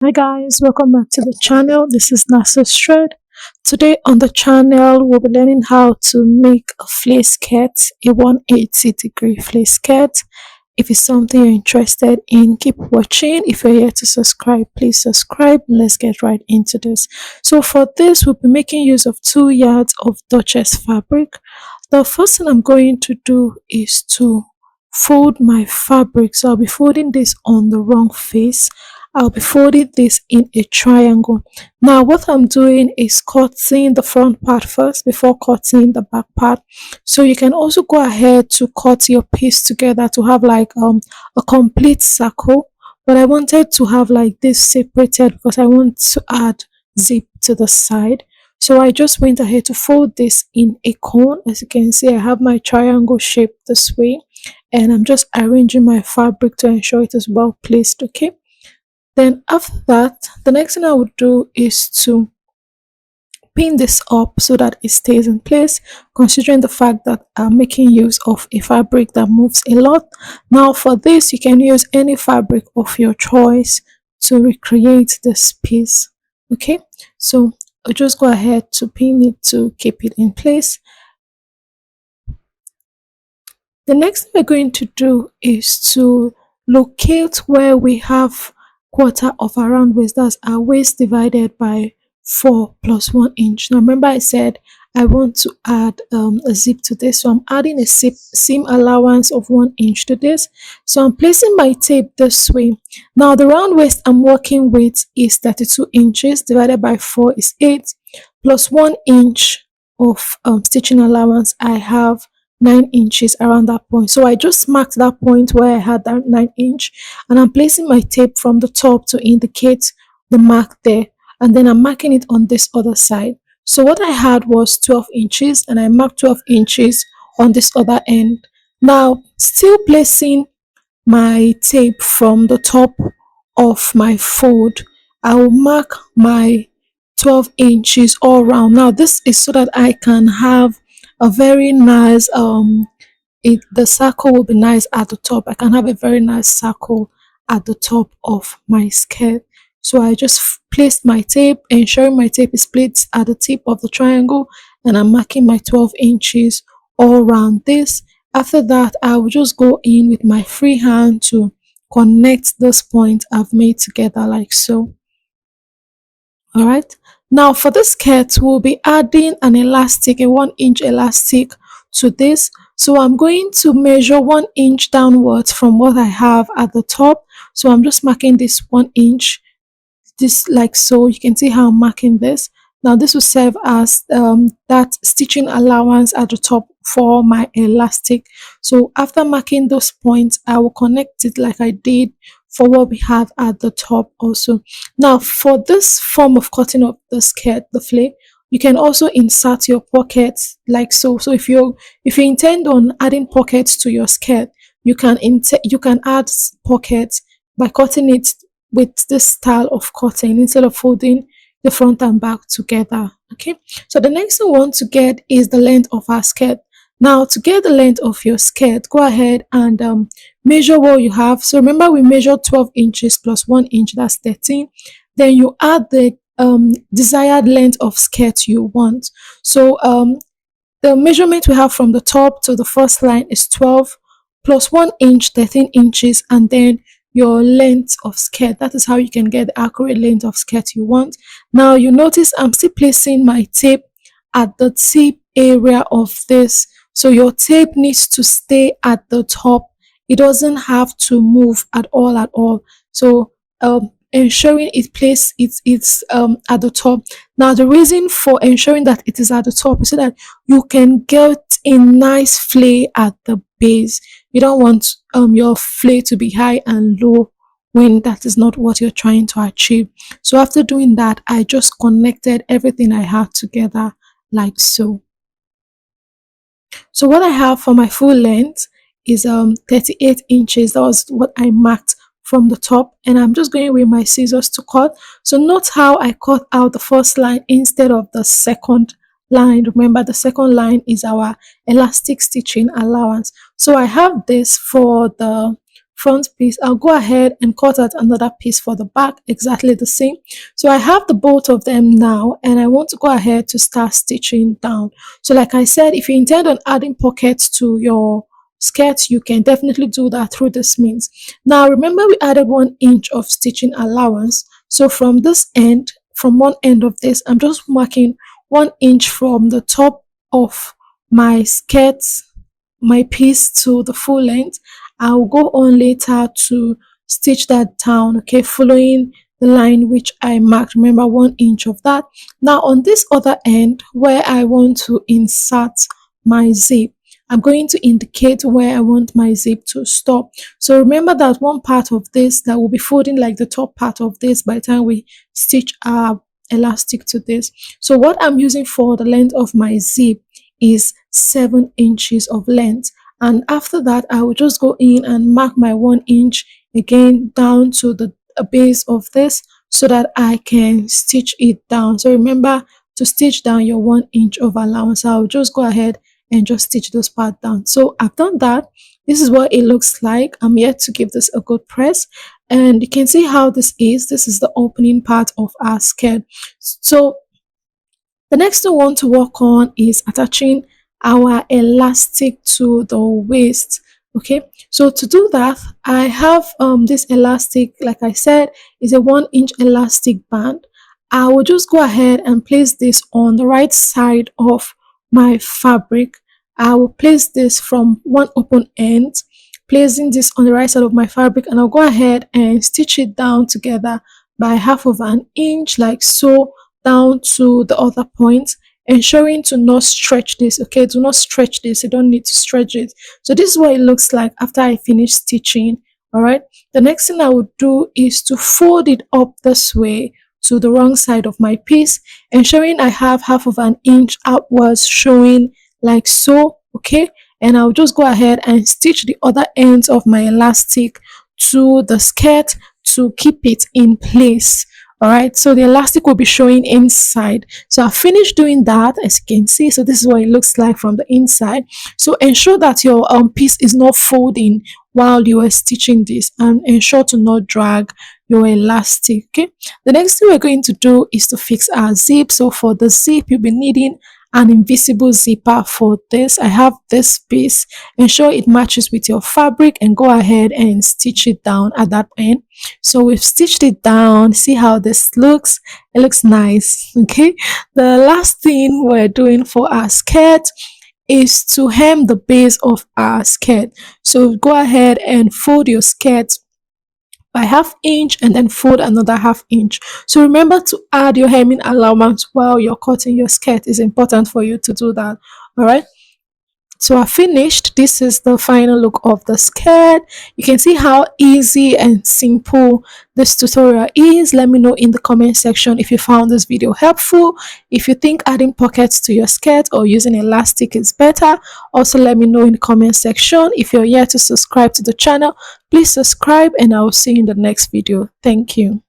Hi guys, welcome back to the channel. This is Nasa Thread. Today on the channel, we'll be learning how to make a flace skirt, a 180-degree flace skirt. If it's something you're interested in, keep watching. If you're here to subscribe, please subscribe. Let's get right into this. So for this, we'll be making use of 2 yards of Duchess fabric. The first thing I'm going to do is to fold my fabric. So I'll be folding this on the wrong face. I'll be folding this in a triangle. Now what I'm doing is cutting the front part first before cutting the back part. So you can also go ahead to cut your piece together to have like a complete circle. But I wanted to have like this separated because I want to add zip to the side. So I just went ahead to fold this in a cone. As you can see, I have my triangle shape this way, and I'm just arranging my fabric to ensure it is well placed. Okay, then after that, the next thing I would do is to pin this up so that it stays in place, considering the fact that I'm making use of a fabric that moves a lot. Now for this, you can use any fabric of your choice to recreate this piece. Okay, so I'll just go ahead to pin it to keep it in place. The next thing we're going to do is to locate where we have quarter of our round waist. That's our waist divided by 4 plus 1 inch. Now remember I said I want to add a zip to this, so I'm adding a seam allowance of 1 inch to this. So I'm placing my tape this way. Now the round waist I'm working with is 32 inches, divided by 4 is 8, plus 1 inch of stitching allowance. I have 9 inches around that point. So I just marked that point where I had that 9 inch, and I'm placing my tape from the top to indicate the mark there, and then I'm marking it on this other side. So what I had was 12 inches, and I marked 12 inches on this other end. Now still placing my tape from the top of my fold, I will mark my 12 inches all around. Now this is so that I can have a very nice the circle will be nice at the top. I can have a very nice circle at the top of my skirt. So I just placed my tape, ensuring my tape is placed at the tip of the triangle, and I'm marking my 12 inches all around this. After that, I will just go in with my free hand to connect this point I've made together like so. All right, now for the skirt we'll be adding an elastic, a 1 inch elastic to this. So I'm going to measure 1 inch downwards from what I have at the top. So I'm just marking this 1 inch, this like so. You can see how I'm marking this. Now this will serve as that stitching allowance at the top for my elastic. So after marking those points, I will connect it like I did for what we have at the top also. Now for this form of cutting of the skirt, the flare, you can also insert your pockets like so. So if you intend on adding pockets to your skirt, you can add pockets by cutting it with this style of cutting instead of folding the front and back together. Okay, so the next thing we want to get is the length of our skirt. Now to get the length of your skirt, go ahead and measure what you have. So remember we measured 12 inches plus 1 inch, that's 13. Then you add the desired length of skirt you want. So the measurement we have from the top to the first line is 12 plus 1 inch, 13 inches, and then your length of skirt. That is how you can get the accurate length of skirt you want. Now you notice I'm still placing my tape at the tip area of this. So your tape needs to stay at the top. It doesn't have to move at all at all. So ensuring it place it's at the top. Now the reason for ensuring that it is at the top is so that you can get a nice flare at the base. You don't want your flare to be high and low when that is not what you're trying to achieve. So after doing that, I just connected everything I had together like so. So what I have for my full length is 38 inches. That was what I marked from the top, and I'm just going with my scissors to cut. So note how I cut out the first line instead of the second line. Remember the second line is our elastic stitching allowance. So I have this for the front piece, I'll go ahead and cut out another piece for the back, exactly the same. So I have the both of them now, and I want to go ahead to start stitching down. So like I said, if you intend on adding pockets to your skirt, you can definitely do that through this means. Now remember, we added 1 inch of stitching allowance. So from this end, from one end of this, I'm just marking 1 inch from the top of my skirt, my piece, to the full length. I'll go on later to stitch that down, okay, following the line which I marked. Remember, 1 inch of that. Now on this other end where I want to insert my zip, I'm going to indicate where I want my zip to stop. So remember that one part of this that will be folding like the top part of this by the time we stitch our elastic to this. So what I'm using for the length of my zip is 7 inches of length, and after that I will just go in and mark my 1 inch again down to the base of this so that I can stitch it down. So remember to stitch down your 1 inch of allowance. I'll just go ahead and just stitch those part down. So I've done that. This is what it looks like. I'm yet to give this a good press, and you can see how this is. This is the opening part of our skirt. So the next thing we want to work on is attaching our elastic to the waist. Okay, so to do that, I have this elastic, like I said, is a 1 inch elastic band. I will just go ahead and place this on the right side of my fabric. I will place this from one open end, placing this on the right side of my fabric, and I'll go ahead and stitch it down together by 1/2 inch, like so, down to the other point, ensuring to not stretch this. Okay, do not stretch this, you don't need to stretch it. So this is what it looks like after I finish stitching. All right, the next thing I would do is to fold it up this way to the wrong side of my piece, ensuring I have 1/2 inch outwards, showing like so. Okay, and I'll just go ahead and stitch the other ends of my elastic to the skirt to keep it in place. All right, so the elastic will be showing inside. So I finished doing that, as you can see. So this is what it looks like from the inside. So ensure that your piece is not folding while you are stitching this, and ensure to not drag your elastic. Okay, the next thing we're going to do is to fix our zip. So for the zip, you'll be needing an invisible zipper. For this, I have this piece. Ensure it matches with your fabric and go ahead and stitch it down at that end. So we've stitched it down. See how this looks? It looks nice. Okay, the last thing we're doing for our skirt is to hem the base of our skirt. So go ahead and fold your skirt by 1/2 inch and then fold another 1/2 inch. So remember to add your hemming allowance while you're cutting your skirt. It's important for you to do that. All right, so I finished. This is the final look of the skirt. You can see how easy and simple this tutorial is. Let me know in the comment section if you found this video helpful. If you think adding pockets to your skirt or using elastic is better, also let me know in the comment section. If you're yet to subscribe to the channel, please subscribe, and I will see you in the next video. Thank you.